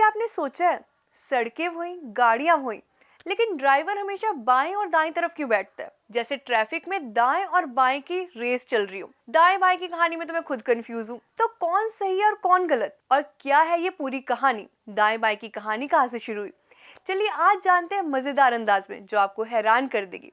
कभी आपने सोचा है, सड़कें वहीं गाड़ियां वहीं, लेकिन ड्राइवर हमेशा बाएं और दाएं तरफ क्यों बैठता है? जैसे ट्रैफिक में दाएं और बाएं की रेस चल रही हो। दाएं बाएं की कहानी में तो मैं खुद कंफ्यूज हूँ। तो कौन सही है और कौन गलत, और क्या है ये पूरी कहानी? दाएं बाएं की कहानी कहाँ से शुरू हुई? चलिए आज जानते हैं मजेदार अंदाज में, जो आपको हैरान कर देगी।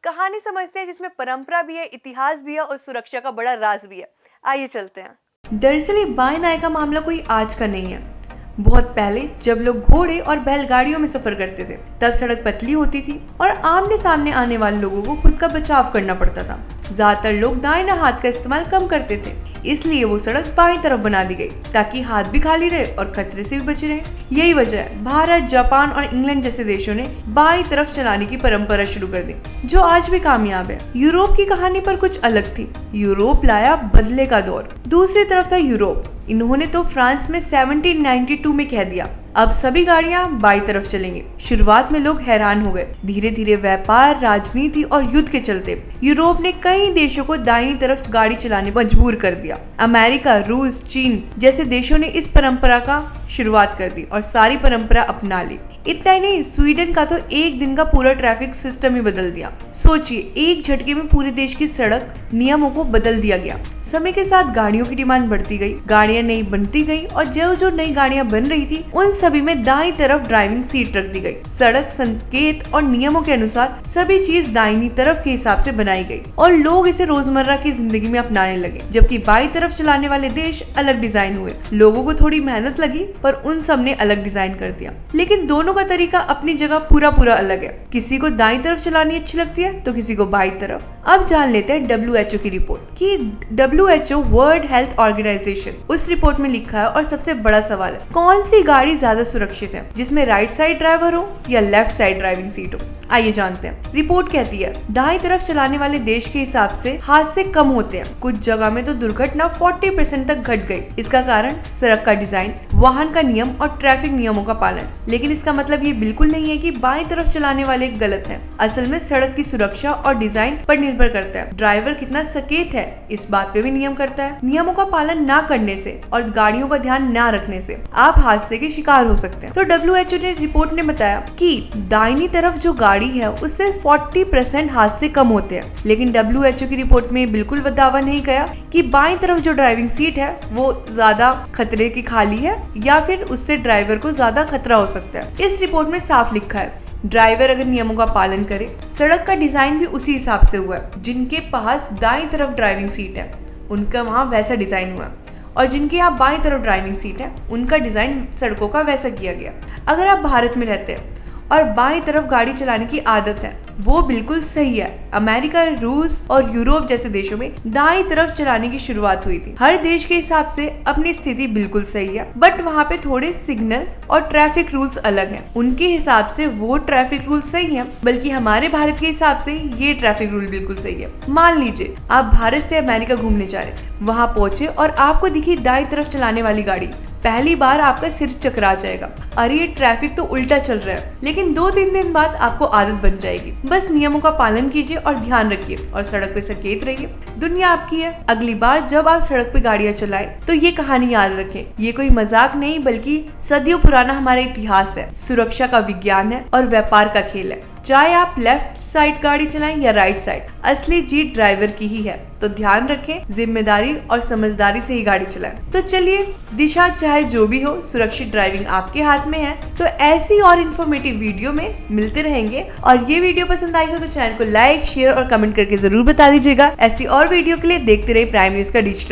कहानी समझते हैं जिसमें परंपरा भी है, इतिहास भी है और सुरक्षा का बड़ा राज भी है। आइए चलते हैं। दरअसल ये बाएं दाएं का मामला कोई आज का नहीं है। बहुत पहले जब लोग घोड़े और बैलगाड़ियों में सफर करते थे, तब सड़क पतली होती थी और आमने सामने आने वाले लोगों को खुद का बचाव करना पड़ता था। ज्यादातर लोग दाहिने हाथ का इस्तेमाल कम करते थे, इसलिए वो सड़क बाईं तरफ बना दी गई ताकि हाथ भी खाली रहे और खतरे से भी बचे रहे। यही वजह है भारत, जापान और इंग्लैंड जैसे देशों ने बाईं तरफ चलाने की परंपरा शुरू कर दी, जो आज भी कामयाब है। यूरोप की कहानी पर कुछ अलग थी। यूरोप लाया बदले का दौर। दूसरी तरफ था यूरोप। इन्होंने तो फ्रांस में 1792 में कह दिया, अब सभी गाड़ियां बाईं तरफ चलेंगी। शुरुआत में लोग हैरान हो गए। धीरे धीरे व्यापार, राजनीति और युद्ध के चलते यूरोप ने कई देशों को दाहिनी तरफ गाड़ी चलाने पर मजबूर कर दिया। अमेरिका, रूस, चीन जैसे देशों ने इस परंपरा का शुरुआत कर दी और सारी परंपरा अपना ली। इतना ही नहीं, स्वीडन का तो एक दिन का पूरा ट्रैफिक सिस्टम ही बदल दिया। सोचिए, एक झटके में पूरे देश की सड़क नियमों को बदल दिया गया। समय के साथ गाड़ियों की डिमांड बढ़ती गई, गाड़ियां नई बनती गई और जो जो नई गाड़ियां बन रही थी उन सभी में दाईं तरफ ड्राइविंग सीट रख दी गई। सड़क संकेत और नियमों के अनुसार सभी चीज दाहिनी तरफ के हिसाब से बनाई गई और लोग इसे रोजमर्रा की जिंदगी में अपनाने लगे। जबकि बाईं तरफ चलाने वाले देश अलग डिजाइन हुए। लोगों को थोड़ी मेहनत लगी, पर उन सब ने अलग डिजाइन कर दिया। लेकिन दोनों का तरीका अपनी जगह पूरा अलग है। किसी को दाईं तरफ चलानी अच्छी लगती है तो किसी को बाईं तरफ। अब जान लेते हैं WHO की रिपोर्ट कि WHO वर्ल्ड हेल्थ ऑर्गेनाइजेशन, उस रिपोर्ट में लिखा है और सबसे बड़ा सवाल है, कौन सी गाड़ी ज्यादा सुरक्षित है, जिसमें राइट साइड ड्राइवर हो या लेफ्ट साइड ड्राइविंग सीट हो? आइए जानते हैं। रिपोर्ट कहती है दाईं तरफ चलाने वाले देश के हिसाब से हादसे कम होते हैं। कुछ जगह में तो दुर्घटना 40% तक घट गई। इसका कारण सड़क का डिजाइन, वाहन का नियम और ट्रैफिक नियमों का पालन। लेकिन इसका मतलब ये बिल्कुल नहीं है कि बाईं तरफ चलाने वाले गलत हैं। असल में सड़क की सुरक्षा और डिजाइन पर निर्भर करता है। ड्राइवर कितना सचेत है, इस बात पे भी नियम करता है। नियमों का पालन ना करने से और गाड़ियों का ध्यान ना रखने से आप हादसे के शिकार हो सकते हैं। तो WHO ने रिपोर्ट ने बताया कि दाहिनी तरफ जो गाड़ी है उससे 40% हादसे कम होते हैं। लेकिन WHO की रिपोर्ट में बिल्कुल दावा नहीं किया कि बाईं तरफ जो ड्राइविंग सीट है वो ज्यादा खतरे की खाली है या फिर उससे ड्राइवर को ज्यादा खतरा हो सकता है। इस रिपोर्ट में साफ लिखा है, ड्राइवर अगर नियमों का पालन करे, सड़क का डिजाइन भी उसी हिसाब से हुआ है। जिनके पास दाईं तरफ ड्राइविंग सीट है उनका वहाँ वैसा डिजाइन हुआ, और जिनके यहाँ बाईं तरफ ड्राइविंग सीट है उनका डिजाइन सड़कों का वैसा किया गया। अगर आप भारत में रहते हैं और बाईं तरफ गाड़ी चलाने की आदत है, वो बिल्कुल सही है। अमेरिका, रूस और यूरोप जैसे देशों में दाईं तरफ चलाने की शुरुआत हुई थी। हर देश के हिसाब से अपनी स्थिति बिल्कुल सही है, बट वहाँ पे थोड़े सिग्नल और ट्रैफिक रूल्स अलग हैं। उनके हिसाब से वो ट्रैफिक रूल सही है, बल्कि हमारे भारत के हिसाब से ये ट्रैफिक रूल बिल्कुल सही है। मान लीजिए आप भारत से अमेरिका घूमने जा रहे, वहाँ पहुंचे और आपको दिखी दाईं तरफ चलाने वाली गाड़ी। पहली बार आपका सिर चकरा जाएगा, अरे ये ट्रैफिक तो उल्टा चल रहा है। लेकिन 2-3 दिन बाद आपको आदत बन जाएगी। बस नियमों का पालन कीजिए और ध्यान रखिए और सड़क पे सचेत रहिए। दुनिया आपकी है। अगली बार जब आप सड़क पे गाड़ियां चलाएं तो ये कहानी याद रखें, ये कोई मजाक नहीं बल्कि सदियों पुराना हमारा इतिहास है, सुरक्षा का विज्ञान है और व्यापार का खेल है। चाहे आप लेफ्ट साइड गाड़ी चलाएं या राइट साइड, असली जीत ड्राइवर की ही है। तो ध्यान रखें, जिम्मेदारी और समझदारी से ही गाड़ी चलाएं। तो चलिए, दिशा चाहे जो भी हो, सुरक्षित ड्राइविंग आपके हाथ में है। तो ऐसी और इन्फॉर्मेटिव वीडियो में मिलते रहेंगे। और ये वीडियो पसंद आई हो तो चैनल को लाइक, शेयर और कमेंट करके जरूर बता दीजिएगा। ऐसी और वीडियो के लिए देखते रहिए प्राइम न्यूज का डिजिटल